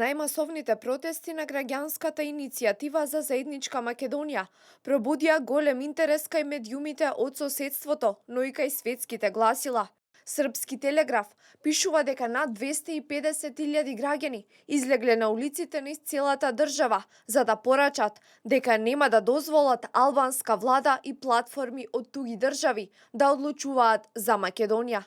Најмасовните протести на граѓанската иницијатива за заедничка Македонија пробудија голем интерес кај медиумите од соседството, но и кај светските гласила. Српски телеграф пишува дека над 250.000 граѓани излегле на улиците низ целата држава за да порачат дека нема да дозволат албанска влада и платформи од туги држави да одлучуваат за Македонија.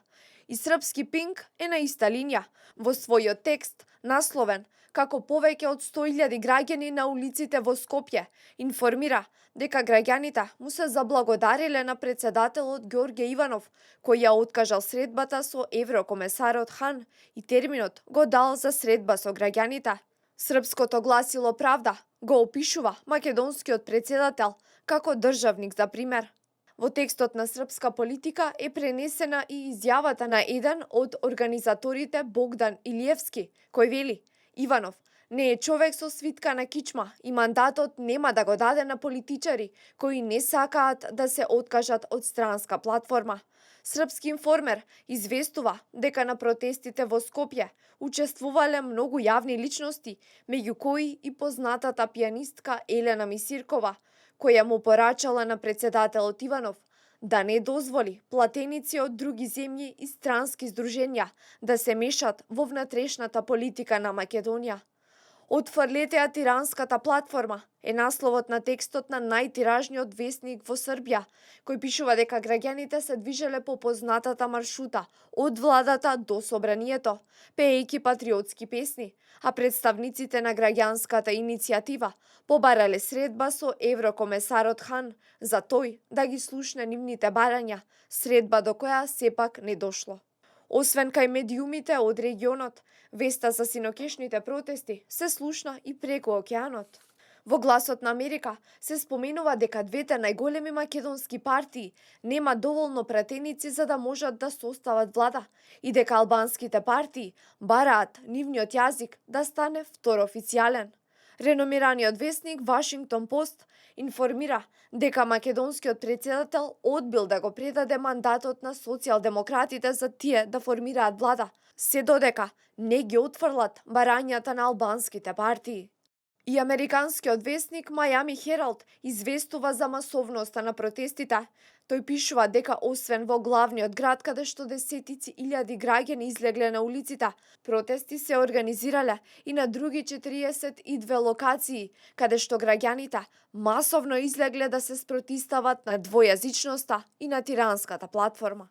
И српски Пинк е на иста линија, во својот текст насловен како повеќе од 100.000 граѓани на улиците во Скопје, информира дека граѓаните му се заблагодариле на председателот Ѓорѓе Иванов, кој ја откажал средбата со еврокомесарот Хан и терминот го дал за средба со граѓаните. Српското гласило Правда го опишува македонскиот председател како државник за пример. Во текстот на Српска политика е пренесена и изјавата на еден од организаторите Богдан Илиевски, кој вели: Иванов не е човек со свитка на кичма и мандатот нема да го даде на политичари кои не сакаат да се откажат од странска платформа. Српски информер известува дека на протестите во Скопје учествувале многу јавни личности, меѓу кои и познатата пијанистка Елена Мисиркова, која му порачала на председателот Иванов да не дозволи платеници од други земји и странски здруженја да се мешат во внатрешната политика на Македонија. Отфрлете ја тиранската платформа е насловот на текстот на најтиражниот весник во Србија, кој пишува дека граѓаните се движеле по познатата маршрута од владата до собранието, пеејќи патриотски песни, а представниците на граѓанската иницијатива побарале средба со еврокомесарот Хан за тој да ги слушне нивните барања, средба до која сепак не дошло. Освен кај медиумите од регионот, веста за синокешните протести се слушна и преку океанот. Во Гласот на Америка се споменува дека двете најголеми македонски партии нема доволно пратеници за да можат да состават влада и дека албанските партии бараат нивниот јазик да стане второофицијален. Реномираниот весник Вашингтон Пост информира дека македонскиот председател одбил да го предаде мандатот на социјалдемократите за тие да формираат влада, се додека не ги отфрлат барањата на албанските партии. И американскиот весник Мајами Хералд известува за масовноста на протестите. Тој пишува дека освен во главниот град каде што десетици илјади граѓани излегле на улиците, протести се организирале и на други 42 локации, каде што граѓаните масовно излегле да се спротистават на двојазичноста и на тиранската платформа.